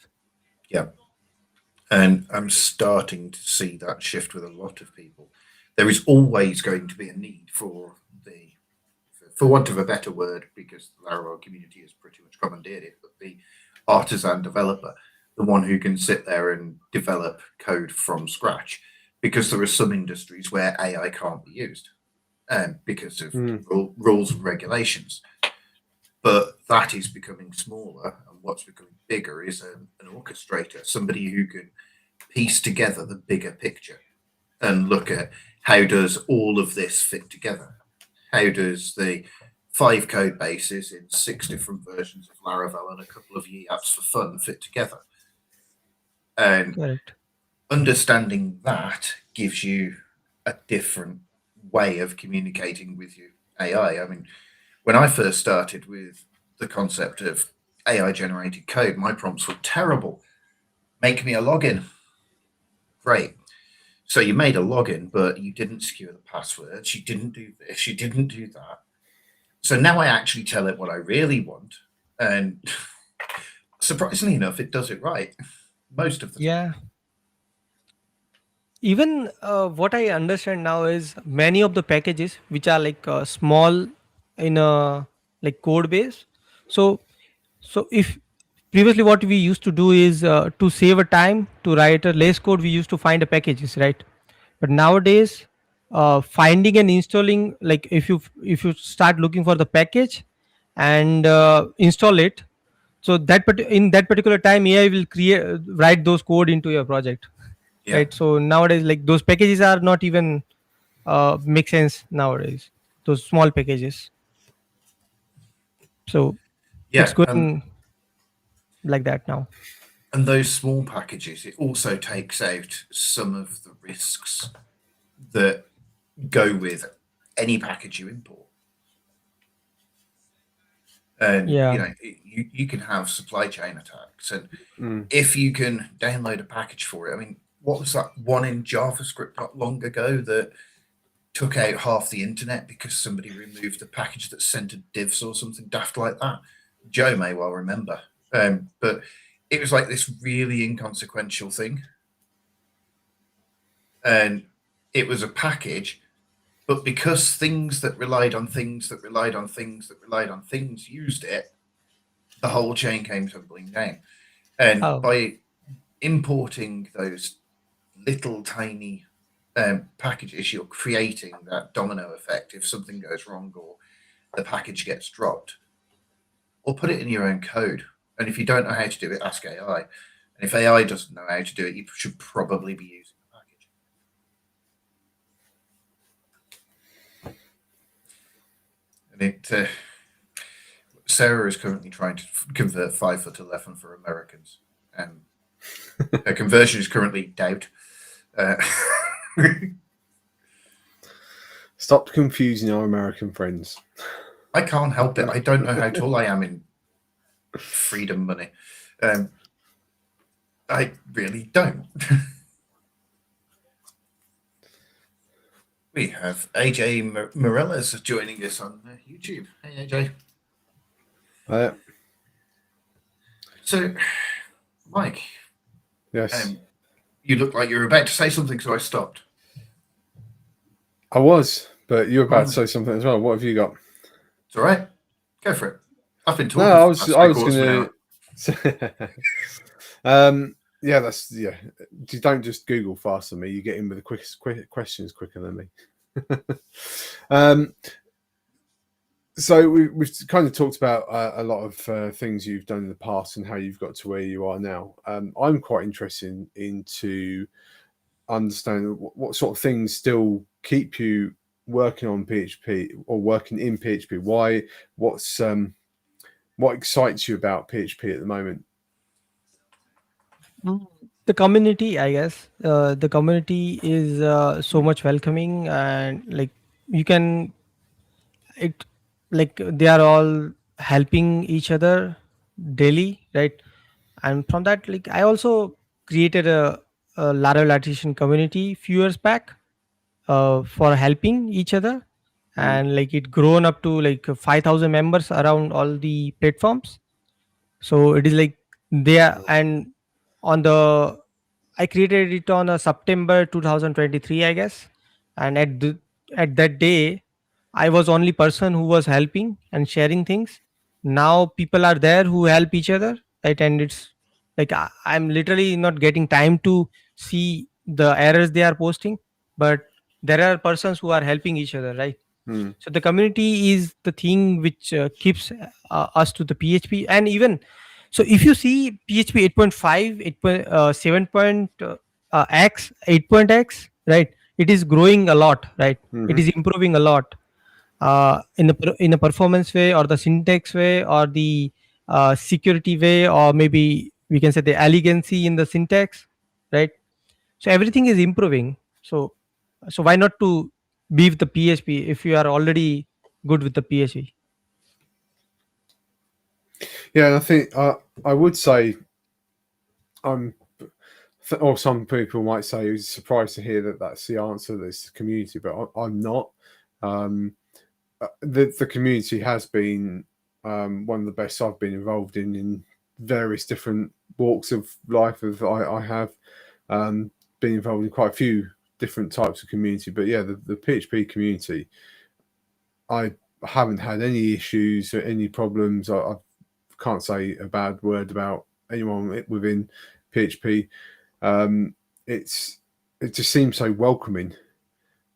Speaker 3: Yeah. And I'm starting to see that shift with a lot of people. There is always going to be a need for for want of a better word, because the Laravel community has pretty much commandeered it, but the artisan developer, the one who can sit there and develop code from scratch, because there are some industries where AI can't be used because of
Speaker 2: Mm.
Speaker 3: rules and regulations. But that is becoming smaller, and what's becoming bigger is an orchestrator, somebody who can piece together the bigger picture and look at how does all of this fit together. How does the 5 code bases in 6 different versions of Laravel and a couple of apps for fun fit together? And
Speaker 4: Correct.
Speaker 3: understanding that gives you a different way of communicating with your AI. I mean, when I first started with the concept of AI generated code, my prompts were terrible. Make me a login. Great. So you made a login, but you didn't secure the passwords. You didn't do this. You didn't do that. So now I actually tell it what I really want, and surprisingly enough, it does it right most of the time.
Speaker 4: Yeah. Even what I understand now is many of the packages which are like small in a like code base. So if previously what we used to do is to save a time to write a less code, we used to find the packages, right? But nowadays finding and installing, like if you start looking for the package and install it, so in that particular time AI will create write those code into your project,
Speaker 3: Yeah,
Speaker 4: right? So nowadays like those packages are not even make sense nowadays, those small packages. So it's
Speaker 3: yeah,
Speaker 4: going like that now.
Speaker 3: and those small packages, it also takes out some of the risks that go with any package you import. And
Speaker 4: Yeah.
Speaker 3: you can have supply chain attacks, and
Speaker 2: Mm.
Speaker 3: if you can download a package for it, I mean, what was that one in JavaScript not long ago that took out half the internet because somebody removed the package that centered divs or something daft like that? Joe may well remember, but it was like this really inconsequential thing, and it was a package, but because things that relied on things that relied on things that relied on things used it, the whole chain came tumbling down. And
Speaker 4: Oh,
Speaker 3: by importing those little tiny packages, you're creating that domino effect. If something goes wrong or the package gets dropped, or put it in your own code. And if you don't know how to do it, ask AI. And if AI doesn't know how to do it, you should probably be using the package. And Sarah is currently trying to convert 5'11" for Americans, and her conversion is currently doubt. Uh,
Speaker 2: Stop confusing our American friends.
Speaker 3: I can't help it. I don't know how tall I am in freedom money. I really don't. We have AJ Morales joining us on YouTube. Hey, AJ. So, Mike,
Speaker 2: Yes,
Speaker 3: you look like you were about to say something, so I stopped.
Speaker 2: I was, but you're about to
Speaker 3: Right.
Speaker 2: say something as well. What have you got?
Speaker 3: It's all right. Go for it. I've been
Speaker 2: No,
Speaker 3: talking
Speaker 2: I
Speaker 3: for
Speaker 2: was
Speaker 3: the
Speaker 2: I
Speaker 3: past
Speaker 2: was
Speaker 3: 3/4 of an
Speaker 2: gonna. Yeah, that's yeah. You don't just Google faster than me. You get in with the quickest questions quicker than me. So we've kind of talked about a lot of things you've done in the past and how you've got to where you are now. I'm quite interested into understanding what sort of things still keep you working on PHP or working in PHP. Why? What excites you about PHP at the moment?
Speaker 4: The community, I guess. The community is so much welcoming, and like you can it like they are all helping each other daily, right? And from that, like I also created a lateral attrition community few years back for helping each other,
Speaker 2: Mm.
Speaker 4: and like it grown up to like 5,000 members around all the platforms. So it is like there. And on the I created it on September 2023, I guess. And at that day, I was only person who was helping and sharing things. Now people are there who help each other, right? And it's like I'm literally not getting time to see the errors they are posting, but there are persons who are helping each other, right?
Speaker 2: Mm.
Speaker 4: So the community is the thing which keeps us to the PHP. And even so, if you see PHP 8.5, 7 x, 8 x, right? It is growing a lot, right? It is
Speaker 2: Mm-hmm.
Speaker 4: improving a lot in a performance way, or the syntax way, or the security way, or maybe we can say the elegancy in the syntax, right? So everything is improving. So why not to be with the PHP if you are already good with the PHP?
Speaker 2: Yeah, and I think I would say I'm, or some people might say, who's surprised to hear that that's the answer. That's the community, but I'm not. The community has been one of the best I've been involved in various different walks of life. I have been involved in quite a few different types of community, but yeah, the PHP community, I haven't had any issues or any problems. I can't say a bad word about anyone within PHP. It just seems so welcoming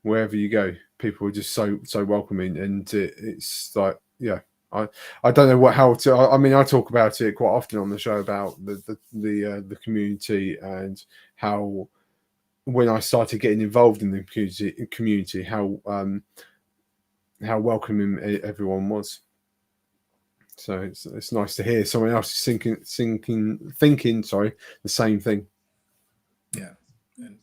Speaker 2: wherever you go. People are just so welcoming, and it's like, yeah, I don't know how to. I mean, I talk about it quite often on the show about the community, and how when I started getting involved in the community, how welcoming everyone was. So it's nice to hear someone else is thinking the same thing.
Speaker 3: Yeah. And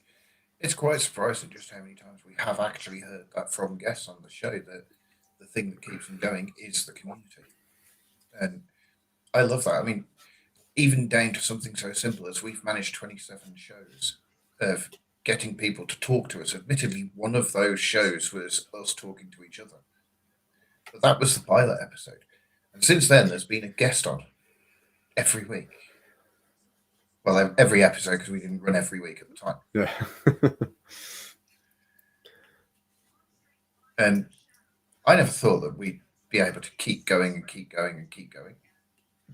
Speaker 3: it's quite surprising just how many times we have actually heard that from guests on the show, that the thing that keeps them going is the community. And I love that. I mean, even down to something so simple as we've managed 27 shows of getting people to talk to us. Admittedly, one of those shows was us talking to each other. But that was the pilot episode. And since then, there's been a guest on every week. Well, every episode, because we didn't run every week at the time.
Speaker 2: Yeah.
Speaker 3: And I never thought that we'd be able to keep going and keep going and keep going,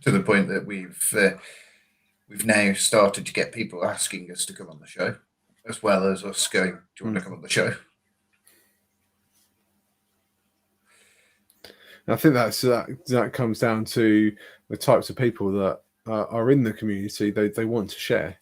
Speaker 3: to the point that we've now started to get people asking us to come on the show, as well as us going, do you want to come on the show?
Speaker 2: I think that comes down to the types of people that are in the community. They want to share.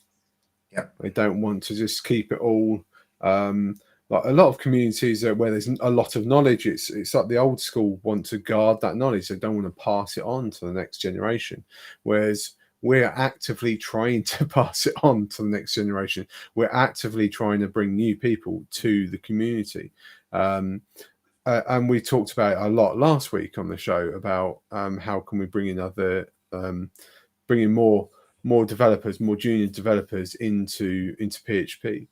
Speaker 3: Yeah.
Speaker 2: They don't want to just keep it all. Like a lot of communities where there's a lot of knowledge, it's like the old school want to guard that knowledge. They don't want to pass it on to the next generation. Whereas we're actively trying to pass it on to the next generation. We're actively trying to bring new people to the community. And we talked about it a lot last week on the show about how can we bring in bring in more developers, more junior developers into PHP.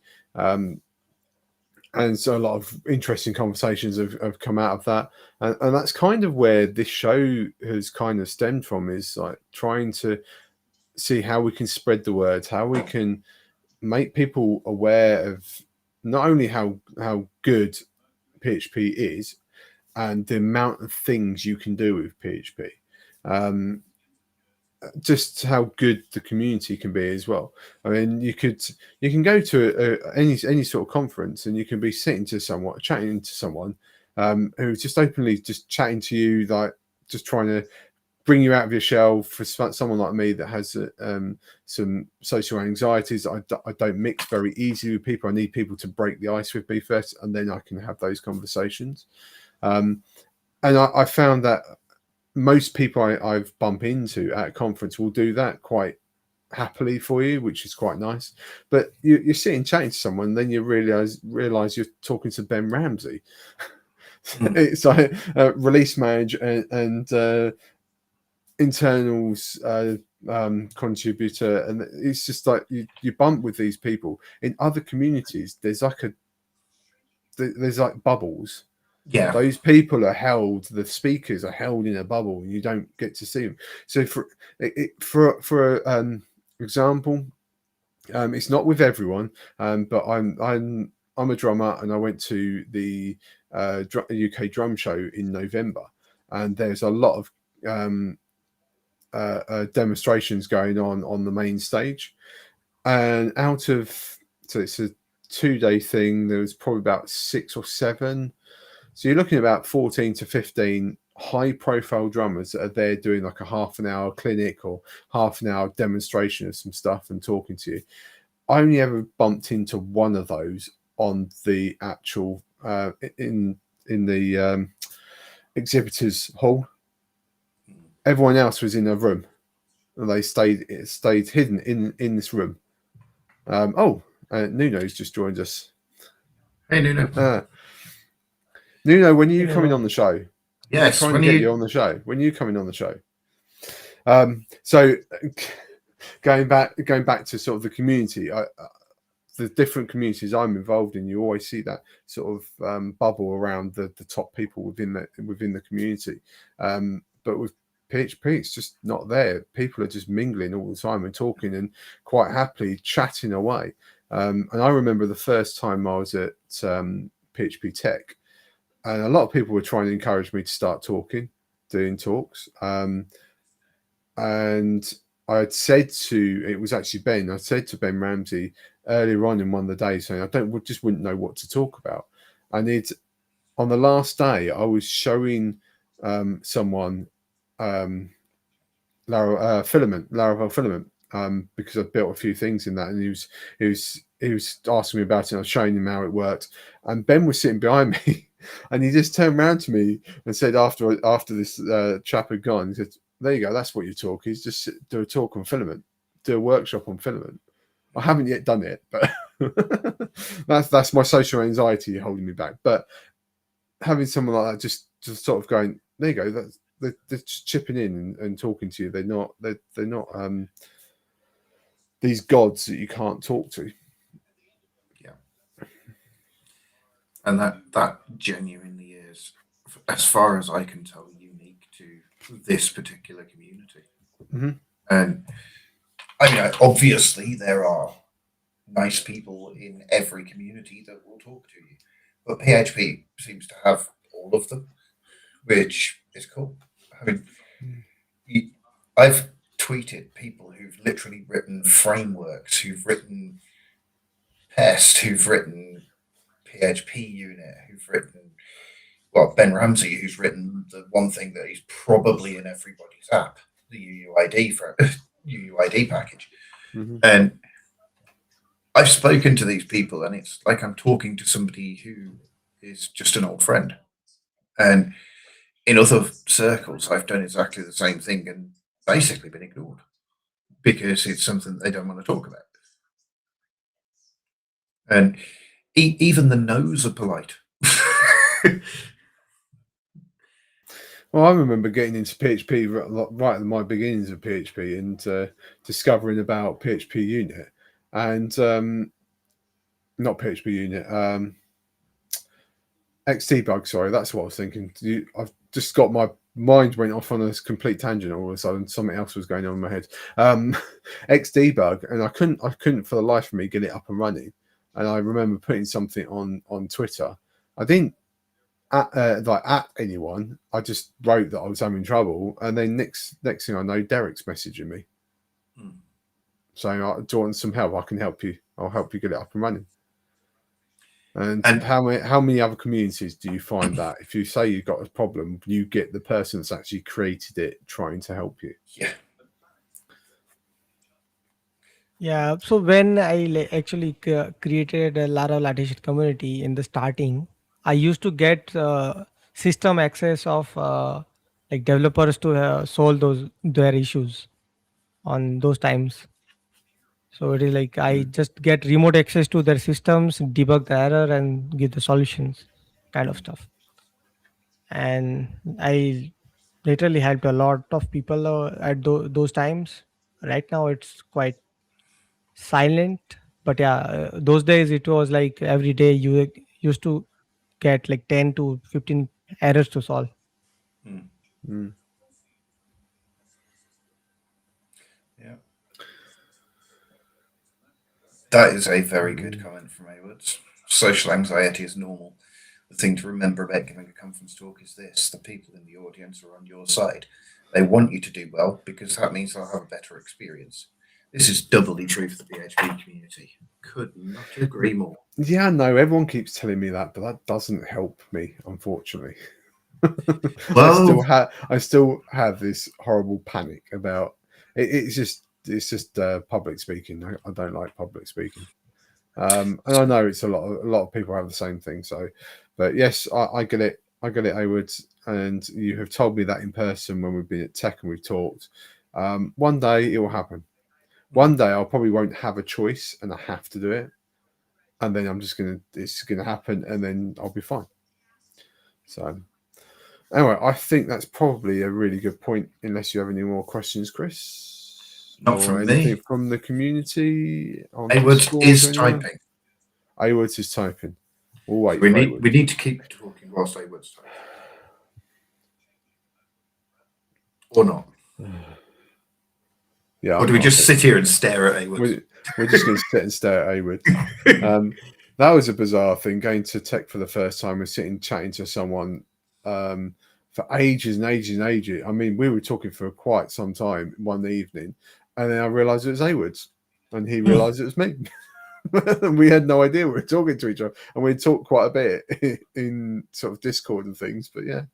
Speaker 2: And so a lot of interesting conversations have come out of that, and that's kind of where this show has kind of stemmed from, is like trying to see how we can spread the word, how we can make people aware of not only how good PHP is and the amount of things you can do with PHP, just how good the community can be as well. I mean, you can go to any sort of conference and you can be chatting to someone who's just openly just chatting to you, like just trying to bring you out of your shell. For someone like me that has some social anxieties, I don't mix very easily with people. I need people to break the ice with me first, and then I can have those conversations. And I found that most people I've bumped into at a conference will do that quite happily for you, which is quite nice. But you're sitting chatting to someone, then you realize you're talking to Ben Ramsey. It's like release manager and internals contributor, and it's just like you bump with these people. In other communities, there's like bubbles.
Speaker 3: Yeah.
Speaker 2: Those people are held, the speakers are held in a bubble, and you don't get to see them. So for example, it's not with everyone, but I'm a drummer, and I went to the UK drum show in November, and there's a lot of demonstrations going on the main stage, and so it's a 2-day thing. There was probably about 6 or 7. So you're looking at about 14 to 15 high-profile drummers that are there doing like a half-an-hour clinic or half-an-hour demonstration of some stuff and talking to you. I only ever bumped into one of those on the actual in the exhibitors hall. Everyone else was in a room, and they stayed hidden in this room. Nuno's just joined us.
Speaker 3: Hey, Nuno.
Speaker 2: Nuno, when are you coming on the show?
Speaker 3: Yes,
Speaker 2: I'm trying to get you on the show. When are you coming on the show? So going back to sort of the community, the different communities I'm involved in, you always see that sort of bubble around the top people within the community. But with PHP, it's just not there. People are just mingling all the time and talking and quite happily chatting away. And I remember the first time I was at PHP Tech, and a lot of people were trying to encourage me to start doing talks. And I had said it was actually Ben, I said to Ben Ramsey earlier on in one of the days, saying I wouldn't know what to talk about. And on the last day, I was showing someone Laravel Filament, because I've built a few things in that, and he was asking me about it, and I was showing him how it worked. And Ben was sitting behind me, and he just turned around to me and said, after this chap had gone, he said, "There you go, that's what you talk. He's just do a talk on Filament, do a workshop on Filament." I haven't yet done it, but that's my social anxiety holding me back. But having someone like that just sort of going, there you go, they're just chipping in and talking to you. They're not these gods that you can't talk to.
Speaker 3: Yeah. And that genuinely is, as far as I can tell, unique to this particular community.
Speaker 2: Mm-hmm.
Speaker 3: And I mean, obviously there are nice people in every community that will talk to you, but PHP seems to have all of them, which is cool. I mean, I've tweeted people who've literally written frameworks, who've written Pest, who've written PHP unit, who've written, well, Ben Ramsey, who's written the one thing that is probably in everybody's app, the UUID package.
Speaker 2: Mm-hmm.
Speaker 3: And I've spoken to these people, and it's like I'm talking to somebody who is just an old friend. And in other circles, I've done exactly the same thing and basically been ignored because it's something they don't want to talk about. And even the no's are polite.
Speaker 2: Well, I remember getting into PHP right at my beginnings of PHP and discovering about PHP unit and not PHP unit. Xdebug, sorry, that's what I was thinking. I've just got my mind went off on a complete tangent all of a sudden. Something else was going on in my head. Xdebug, and I couldn't for the life of me get it up and running. And I remember putting something on Twitter. I didn't at anyone. I just wrote that I was having trouble, and then next thing I know, Derek's messaging me saying, "Do you want some help? I can help you. I'll help you get it up and running." And how many other communities do you find that if you say you've got a problem, you get the person that's actually created it trying to help you?
Speaker 3: Yeah.
Speaker 4: Yeah. So when I actually created a Laravel Lattice community in the starting, I used to get system access of like developers to solve their issues on those times. So it is like I just get remote access to their systems, debug the error, and give the solutions, kind of stuff. And I literally helped a lot of people at those times. Right now, it's quite silent, but yeah, those days it was like every day you used to get like 10 to 15 errors to solve.
Speaker 3: Yeah. That is a very good comment from Awards. Social anxiety is normal. The thing to remember about giving a conference talk is this: the people in the audience are on your side. They want you to do well because that means they'll have a better experience. This is doubly true for the PHP community. Could not agree more.
Speaker 2: Yeah, no, everyone keeps telling me that, but that doesn't help me, unfortunately.
Speaker 3: Well,
Speaker 2: I still have this horrible panic about it. It's just public speaking. I don't like public speaking, and I know it's a lot of people have the same thing. So, but yes, I get it. I get it, Hayward, and you have told me that in person when we've been at Tech and we've talked. One day it will happen. One day I probably won't have a choice and I have to do it, and then it's gonna happen, and then I'll be fine. So. Anyway, I think that's probably a really good point, unless you have any more questions, Chris.
Speaker 3: Not
Speaker 2: or
Speaker 3: from
Speaker 2: anything
Speaker 3: me.
Speaker 2: from the community.
Speaker 3: Awards is typing.
Speaker 2: Awards is typing. We'll wait.
Speaker 3: We need to keep talking whilst Awards typing. Or not.
Speaker 2: Yeah.
Speaker 3: Or do we just sit here and stare at Awards?
Speaker 2: We're just going to sit and stare at Awards. That was a bizarre thing. Going to Tech for the first time, we're sitting chatting to someone for ages and ages and ages. I mean, we were talking for quite some time one evening, and then I realised it was Awards, and he realised it was me. And we had no idea we were talking to each other, and we talked quite a bit in sort of Discord and things. But yeah.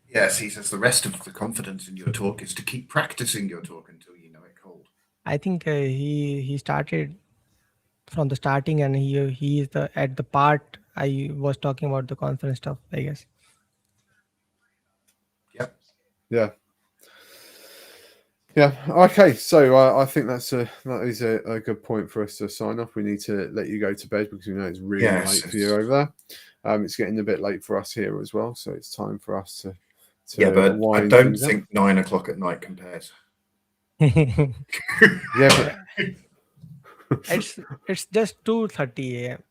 Speaker 3: Yes, he says the rest of the confidence in your talk is to keep practicing your talk until you know it cold.
Speaker 4: I think he started from the starting, and he is at the part I was talking about the conference stuff, I guess.
Speaker 3: Yep.
Speaker 2: Yeah. Yeah. Okay. So I think that is a good point for us to sign off. We need to let you go to bed because we know it's really late for you over there. It's getting a bit late for us here as well, so it's time for us to
Speaker 3: yeah, but I don't think 9 o'clock at night compares.
Speaker 2: Yeah, but
Speaker 4: it's just 2:30 a.m.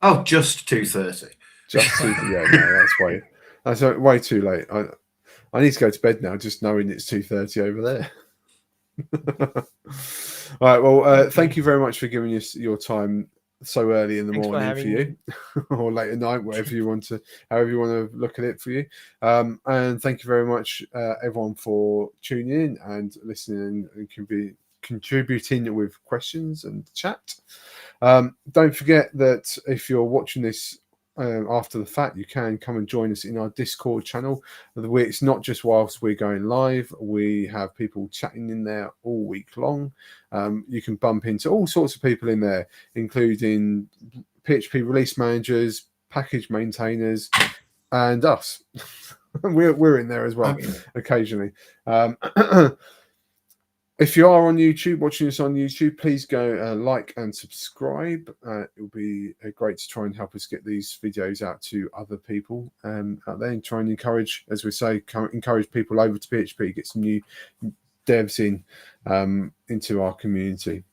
Speaker 3: Oh, just 2:30.
Speaker 2: No, that's way too late. I need to go to bed now, just knowing it's 2:30 over there. All right. Well, thank you very much for giving us your time so early in the morning for you, or late at night, however you want to look at it for you. And thank you very much, everyone, for tuning in and listening and contributing with questions and chat. Don't forget that if you're watching this after the fact, you can come and join us in our Discord channel. It's not just whilst we're going live, we have people chatting in there all week long. You can bump into all sorts of people in there, including PHP release managers, package maintainers, and us. we're in there as well occasionally. If you are on YouTube, watching us on YouTube, please go like and subscribe. It will be great to try and help us get these videos out to other people out there, and try and encourage, as we say, encourage people over to PHP, get some new devs into our community.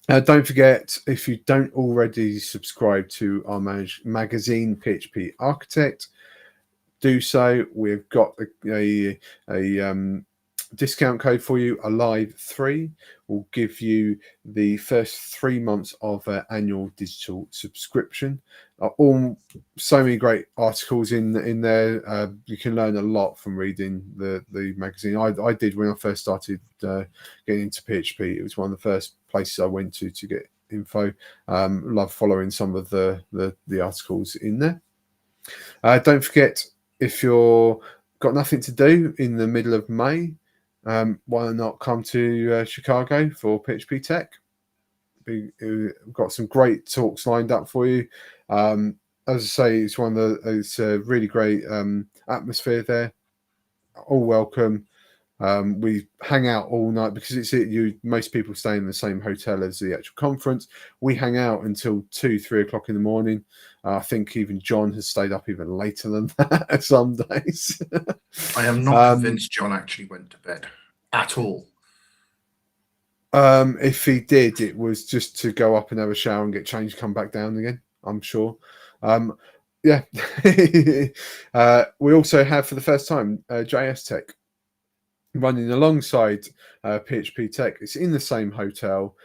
Speaker 2: Don't forget, if you don't already subscribe to our magazine, PHP Architect, do so. We've got a discount code for you. Alive3 will give you the first 3 months of an annual digital subscription. All so many great articles in there. You can learn a lot from reading the magazine. I did when I first started getting into PHP. It was one of the first places I went to get info. Love following some of the articles in there. Don't forget, if you're got nothing to do in the middle of May, why not come to Chicago for PHP Tech? We've got some great talks lined up for you. As I say, it's a really great atmosphere there. All welcome. We hang out all night because most people stay in the same hotel as the actual conference. We hang out until 2-3 o'clock in the morning. I think even John has stayed up even later than that some days.
Speaker 3: I am not convinced John actually went to bed at all.
Speaker 2: If he did, it was just to go up and have a shower and get changed, come back down again, I'm sure. Yeah. We also have, for the first time, JS Tech running alongside PHP Tech. It's in the same hotel,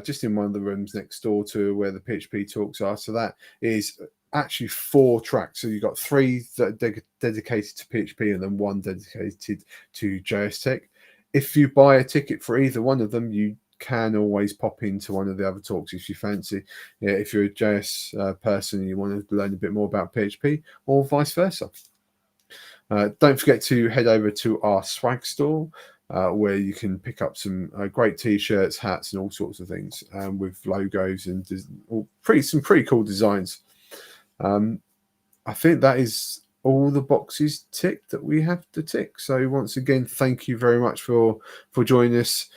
Speaker 2: just in one of the rooms next door to where the PHP talks are. So that is actually 4 tracks. So you've got 3 that are dedicated to PHP and then 1 dedicated to JS Tech. If you buy a ticket for either one of them, you can always pop into one of the other talks if you fancy. Yeah, if you're a JS person and you want to learn a bit more about PHP, or vice versa. Don't forget to head over to our swag store, where you can pick up some great t-shirts, hats, and all sorts of things with logos and some pretty cool designs. I think that is all the boxes ticked that we have to tick. So once again, thank you very much for joining us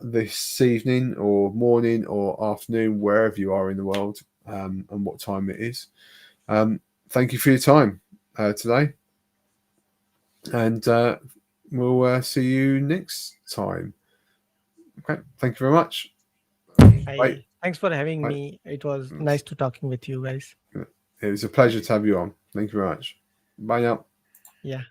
Speaker 2: this evening or morning or afternoon, wherever you are in the world, and what time it is. Thank you for your time today. And we'll see you next time. Okay, thank you very much.
Speaker 4: Hi. Thanks for having me. It was nice to talking with you guys.
Speaker 2: It was a pleasure to have you on. Thank you very much. Bye now.
Speaker 4: Yeah.